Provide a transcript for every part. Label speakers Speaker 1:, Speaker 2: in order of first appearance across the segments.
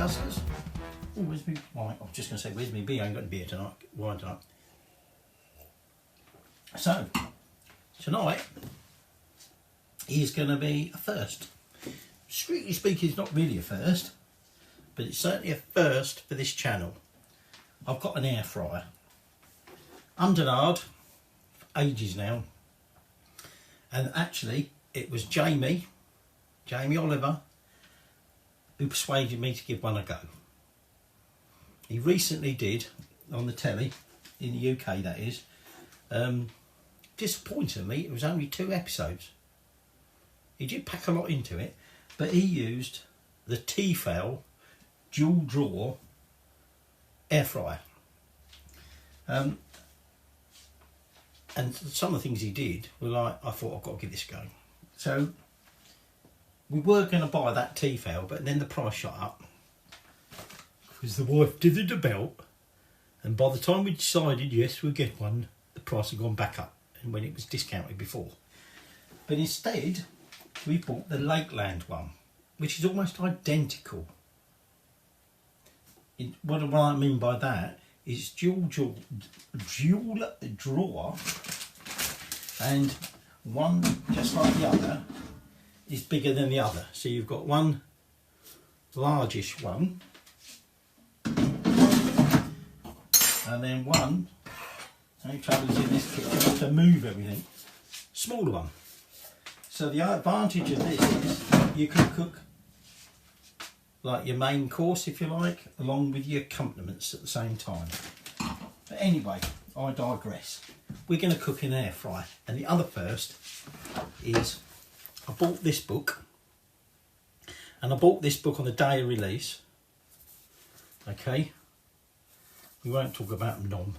Speaker 1: Guzzlers. Oh, where's me? Right, I was just going to say, where's me beer? I ain't got a beer tonight. Wine tonight. So, tonight is going to be a first. Strictly speaking, it's not really a first, but it's certainly a first for this channel. I've got an air fryer. I'm Denard for ages now, and actually it was Jamie Oliver, who persuaded me to give one a go. He recently did on the telly, in the UK that is. Disappointingly, it was only 2 episodes. He did pack a lot into it, but he used the Tefal dual drawer air fryer. And some of the things he did were like, I thought, I've got to give this a go. So we were going to buy that Tefal, but then the price shot up because the wife dithered the belt, and by the time we decided yes we'll get one, the price had gone back up, and when it was discounted before. But instead we bought the Lakeland one, which is almost identical. What I mean by that is dual drawer, and one, just like the other, is bigger than the other. So you've got one largish one, and then one, only trouble is in this kit, you have to move everything, smaller one. So the advantage of this is you can cook like your main course, if you like, along with your accompaniments at the same time. But anyway, I digress. We're going to cook in air fry. And the other first is, I bought this book, and I bought this book on the day of release. Okay, we won't talk about nom.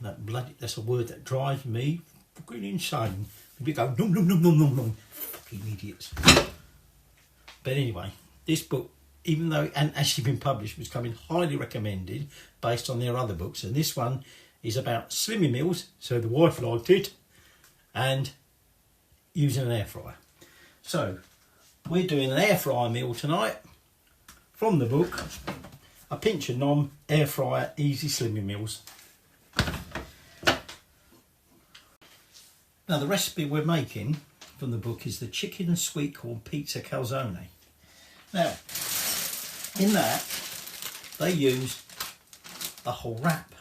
Speaker 1: That's a word that drives me fucking insane. People go nom nom nom nom nom nom. Fucking idiots. But anyway, this book, even though it hadn't actually been published, was coming highly recommended based on their other books. And this one is about slimming meals, so the wife liked it, and using an air fryer. So we're doing an air fryer meal tonight from the book, A Pinch of Nom Air Fryer Easy Slimming Meals. Now the recipe we're making from the book is the chicken and sweet corn pizza calzone. Now in that they used a whole wrap,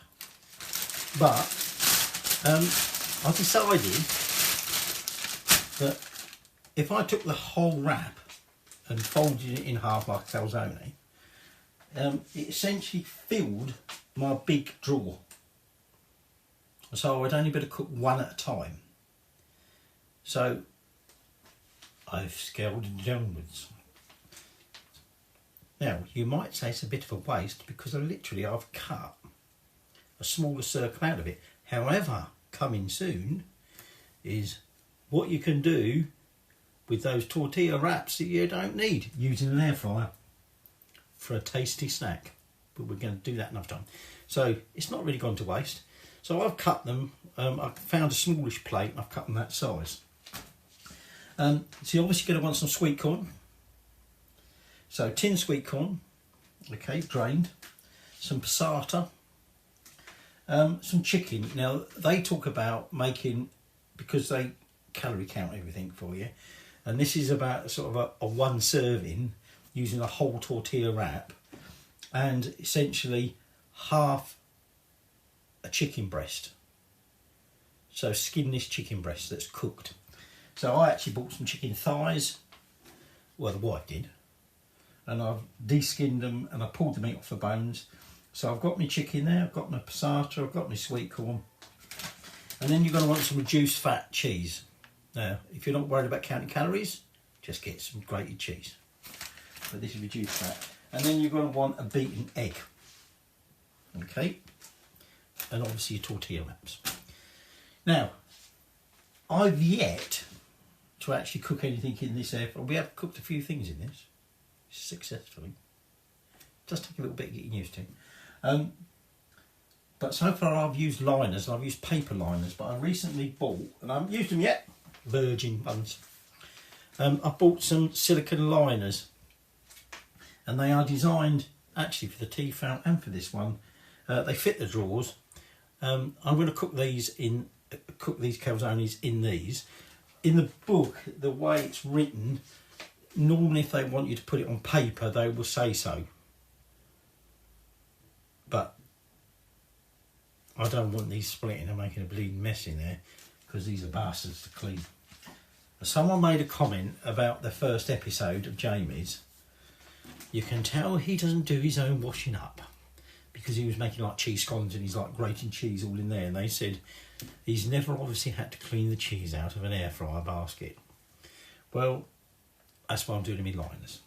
Speaker 1: but I decided that if I took the whole wrap and folded it in half like a calzone, it essentially filled my big drawer. So I'd only better cook one at a time. So I've scaled it downwards. Now you might say it's a bit of a waste because I've cut a smaller circle out of it. However, coming soon is what you can do with those tortilla wraps that you don't need using an air fryer for a tasty snack. But we're going to do that another time. So it's not really gone to waste. So I've cut them. I found a smallish plate and I've cut them that size. So you're obviously going to want some sweet corn. So tin sweet corn, okay, drained. Some passata. Some chicken. Now they talk about making, because they calorie count everything for you, and this is about sort of a one serving using a whole tortilla wrap and essentially half a chicken breast. So skinless chicken breast that's cooked. So I actually bought some chicken thighs, well the wife did, and I've de-skinned them and I pulled the meat off the bones. So I've got my chicken there, I've got my passata, I've got my sweet corn, and then you're going to want some reduced fat cheese. Now, if you're not worried about counting calories, just get some grated cheese. But this is reduced fat. And then you're going to want a beaten egg. Okay? And obviously your tortilla wraps. Now, I've yet to actually cook anything in this air fryer. We have cooked a few things in this successfully. It does take a little bit getting used to. But so far I've used liners, and I've used paper liners, but I recently bought, and I haven't used them yet, virgin ones. I bought some silicone liners, and they are designed actually for the tea fountain and for this one, they fit the drawers. I'm going to cook these calzones in these. In the book, the way it's written, normally if they want you to put it on paper, they will say so. But I don't want these splitting and making a bleeding mess in there, because these are bastards to clean. Someone made a comment about the first episode of Jamie's. You can tell he doesn't do his own washing up, because he was making like cheese scones and he's like grating cheese all in there, and they said he's never obviously had to clean the cheese out of an air fryer basket. Well, that's why I'm doing them in liners.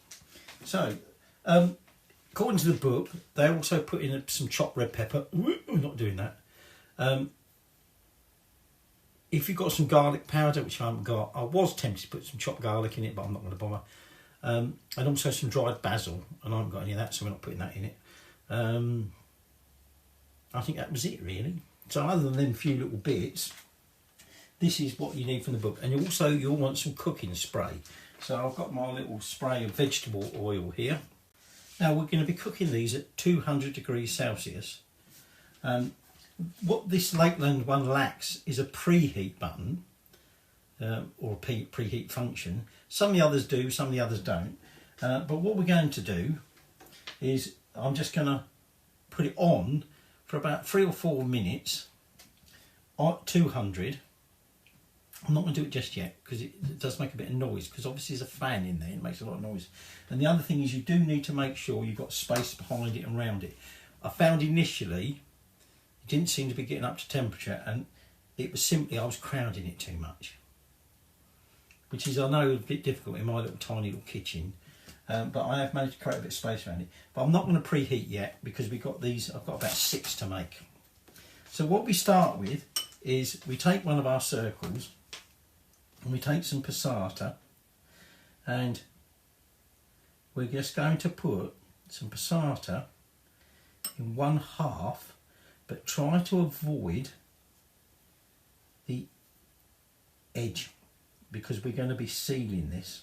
Speaker 1: So, according to the book, they also put in some chopped red pepper. We're not doing that. If you've got some garlic powder, which I haven't got, I was tempted to put some chopped garlic in it, but I'm not going to bother. And also some dried basil, and I haven't got any of that, so we're not putting that in it. I think that was it, really. So other than them few little bits, this is what you need from the book. And you'll want some cooking spray. So I've got my little spray of vegetable oil here. Now we're going to be cooking these at 200 degrees Celsius. What this Lakeland one lacks is a preheat button, or a preheat function. Some of the others do, some of the others don't. But what we're going to do is I'm just going to put it on for about 3 or 4 minutes at 200. I'm not going to do it just yet because it does make a bit of noise, because obviously there's a fan in there and it makes a lot of noise. And the other thing is you do need to make sure you've got space behind it and around it. I found initially it didn't seem to be getting up to temperature, and it was simply I was crowding it too much, which is, I know, a bit difficult in my little tiny little kitchen. But I have managed to create a bit of space around it. But I'm not going to preheat yet, because we've got these, I've got about 6 to make. So what we start with is we take one of our circles and we take some passata, and we're just going to put some passata in 1/2, but try to avoid the edge, because we're going to be sealing this.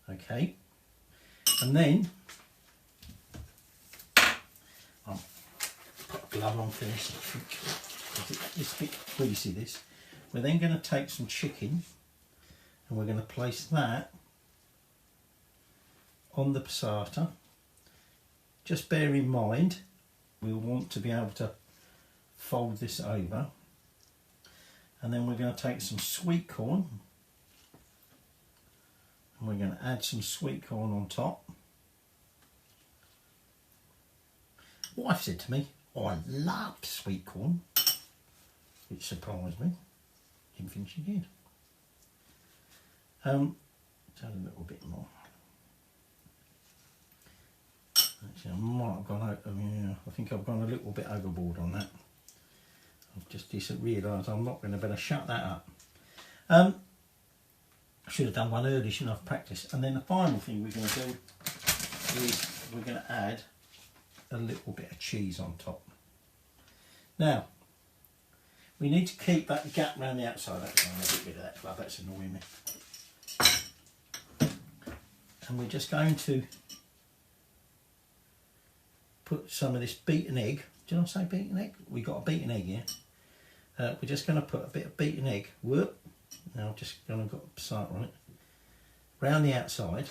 Speaker 1: Okay. And then I'll put a glove on for this. It's a bit greasy, this. We're then going to take some chicken and we're going to place that on the passata. Just bear in mind, we'll want to be able to fold this over. And then we're going to take some sweet corn. And we're going to add some sweet corn on top. Wife said to me, oh, I loved sweet corn, which surprised me. Didn't think she did. Add a little bit more. Actually, I might have gone out. Yeah, I think I've gone a little bit overboard on that. I've just realised I'm not going to better shut that up. I should have done one early, shouldn't have practiced. And then the final thing we're going to do is we're going to add a little bit of cheese on top. Now, we need to keep that gap around the outside. That's going to get rid of that glove, that's annoying me. And we're just going to put some of this beaten egg. Did I say beaten egg? We got a beaten egg here. We're just going to put a bit of beaten egg. Whoop. Now I'm just going to put a passata on it. Round the outside.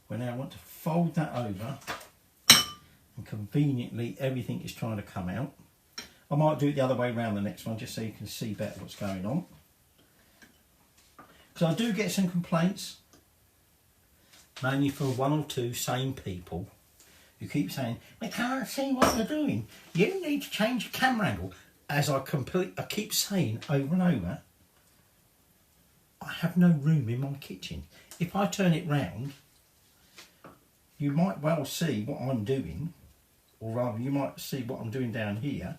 Speaker 1: We now want to fold that over. And conveniently everything is trying to come out. I might do it the other way around the next one, just so you can see better what's going on. Because I do get some complaints, mainly from 1 or 2 same people who keep saying, we can't see what you're doing. You need to change your camera angle. As I keep saying over and over, I have no room in my kitchen. If I turn it round, you might well see what I'm doing, or rather you might see what I'm doing down here,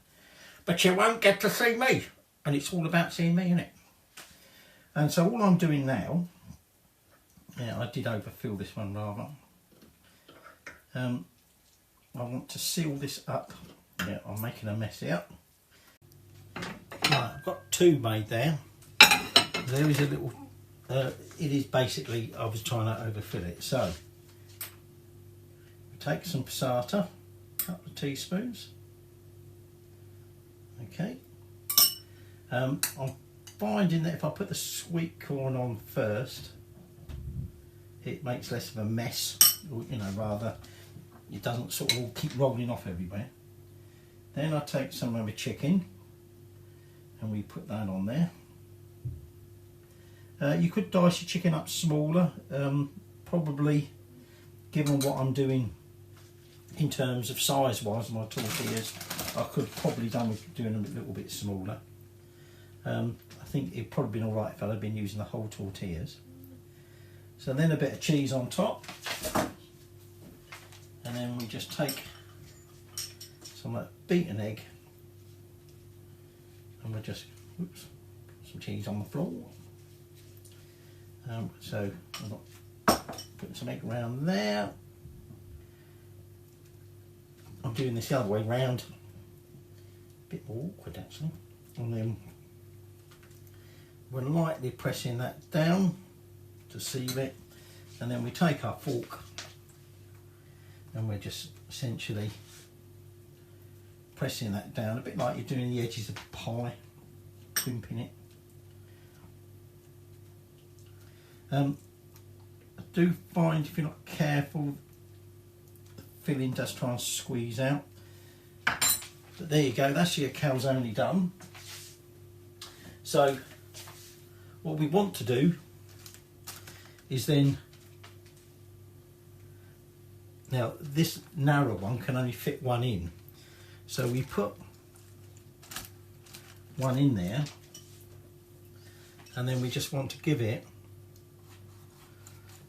Speaker 1: but you won't get to see me. And it's all about seeing me, isn't it? And so all I'm doing now, yeah, I did overfill this one rather. I want to seal this up. Yeah, I'm making a mess here. Right, I've got 2 made there. There is a little, it is basically, I was trying to overfill it. So, take some passata, a couple of teaspoons. Okay. I'm finding that if I put the sweet corn on first, it makes less of a mess, or, you know, rather it doesn't sort of all keep rolling off everywhere. Then I take some of my chicken and we put that on there. You could dice your chicken up smaller, probably given what I'm doing in terms of size wise my tortillas, I could probably done with doing them a little bit smaller. I think it'd probably been alright if I'd have been using the whole tortillas. So then a bit of cheese on top, and then we just take some beaten egg and we'll just put some cheese on the floor. So I'm putting some egg around there. I'm doing this the other way round, a bit more awkward actually, and then we're lightly pressing that down to seal it, and then we take our fork and we're just essentially pressing that down a bit like you're doing the edges of a pie, crimping it. I do find if you're not careful, the filling does try and squeeze out. But there you go, that's your calzone done. So what we want to do is then, now this narrow one can only fit one in, so we put one in there, and then we just want to give it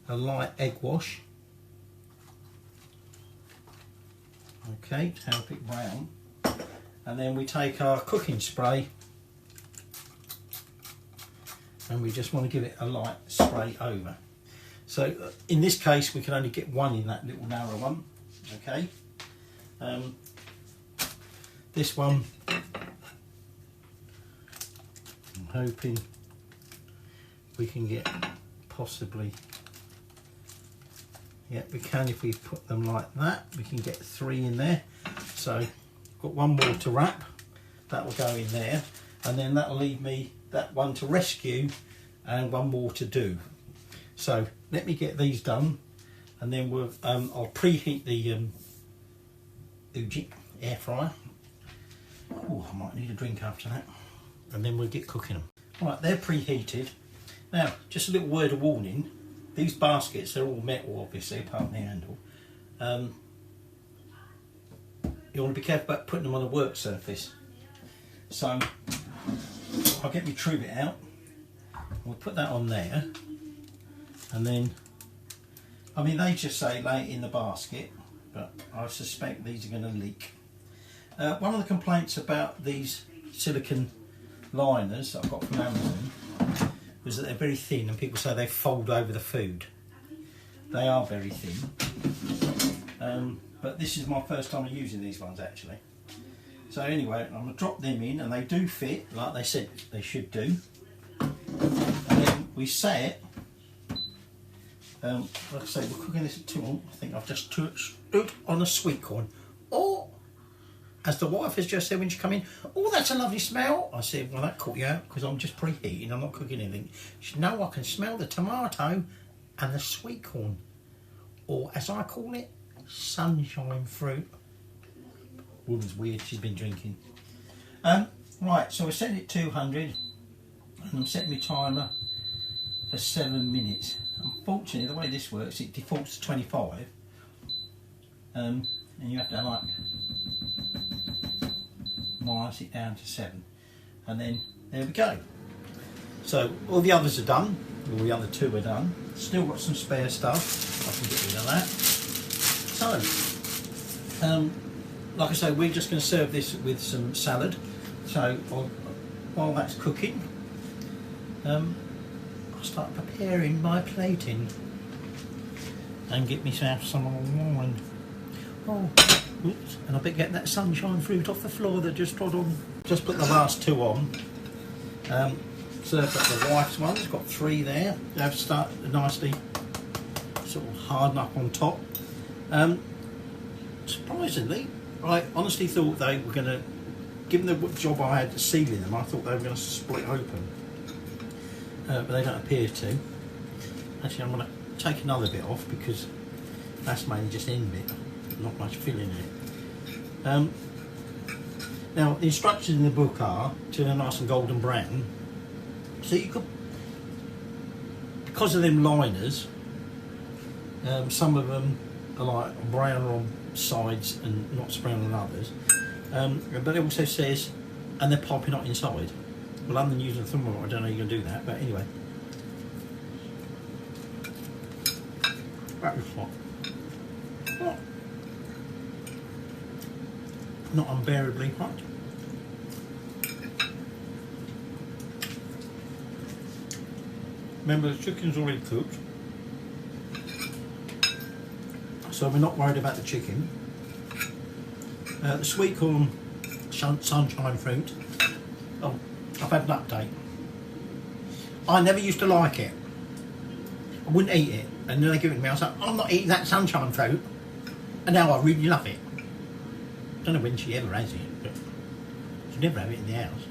Speaker 1: a light egg wash, okay, to help it brown, and then we take our cooking spray and we just want to give it a light spray over. So in this case we can only get one in that little narrow one, okay. This one I'm hoping we can get possibly, yeah, we can. If we put them like that, we can get 3 in there. So got one more to wrap, that will go in there, and then that will leave me that one to rescue and one more to do. So let me get these done, and then we'll I'll preheat the Uji air fryer. Oh, I might need a drink after that, and then we'll get cooking them. Right, they're preheated. Now, just a little word of warning. These baskets, they're all metal obviously, apart from the handle. You want to be careful about putting them on a work surface. So I'll get my trivet out, we'll put that on there, and then, I mean, they just say lay it in the basket, but I suspect these are going to leak. One of the complaints about these silicone liners that I've got from Amazon was that they're very thin, and people say they fold over the food. They are very thin, but this is my first time using these ones actually. So anyway, I'm going to drop them in, and they do fit like they said they should do. And then we set it, like I say, we're cooking this at 2 on. I think I've just stood on a sweet corn. Oh, as the wife has just said when she come in, oh, that's a lovely smell. I said, well, that caught you out because I'm just preheating, I'm not cooking anything. She said, no, I can smell the tomato and the sweet corn, or as I call it, sunshine fruit. Woman's weird, she's been drinking. Right, so we're setting it 200, and I'm setting my timer for 7 minutes. Unfortunately, the way this works, it defaults to 25, and you have to like minus it down to 7, and then there we go. So all the others are done, all the other 2 are done. Still got some spare stuff, I can get rid of that. So like I say, we're just going to serve this with some salad. So while that's cooking, I'll start preparing my plating and get myself some wine. Oh, oops, and I better get that sunshine fruit off the floor that just trod on. Just put the last 2 on. Served up the wife's one, it's got 3 there. They've started nicely sort of harden up on top. surprisingly, I honestly thought they were going to, given the job I had sealing them, I thought they were going to split open. But they don't appear to. Actually, I'm going to take another bit off because that's mainly just end bit, not much filling in it. Now, the instructions in the book are to a nice and golden brown. So you could, because of them liners, some of them are like brown on sides and not so brown on others. But it also says, and they're piping hot inside. Well, other than using a thermometer, I don't know how you're going to do that, but anyway. That was hot. Not unbearably hot. Remember, the chicken's already cooked, so we're not worried about the chicken. The Sweetcorn sunshine fruit. Oh, I've had an update. I never used to like it. I wouldn't eat it, and then they give it to me. I was like, I'm not eating that sunshine fruit, and now I really love it. I don't know when she ever has it, but she never have it in the house.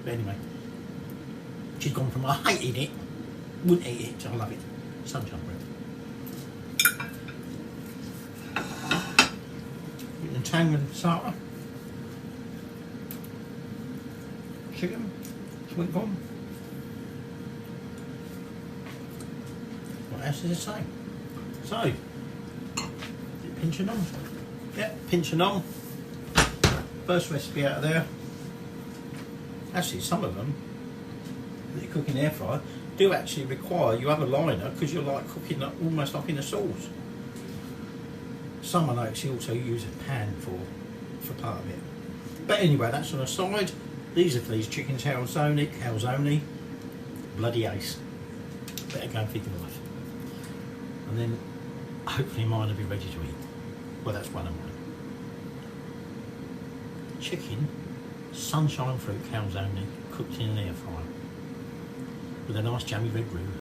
Speaker 1: But anyway, she's gone from I hated it, wouldn't eat it, to I love it. Sunshine fruit. And tang and sour. Chicken, sweet corn. What else does it say? So, pinch of nom. Yeah, pinch of nom. First recipe out of there. Actually, some of them that you cook in air fryer do actually require you have a liner because you're like cooking almost like in a sauce. Some I actually also use a pan for part of it. But anyway, that's on the side. These are for these chickens, Calzone, bloody ace. Better go and feed them life. And then hopefully mine will be ready to eat. Well, that's one of mine. Chicken, sunshine fruit Calzone, cooked in an air fryer with a nice jammy red roux.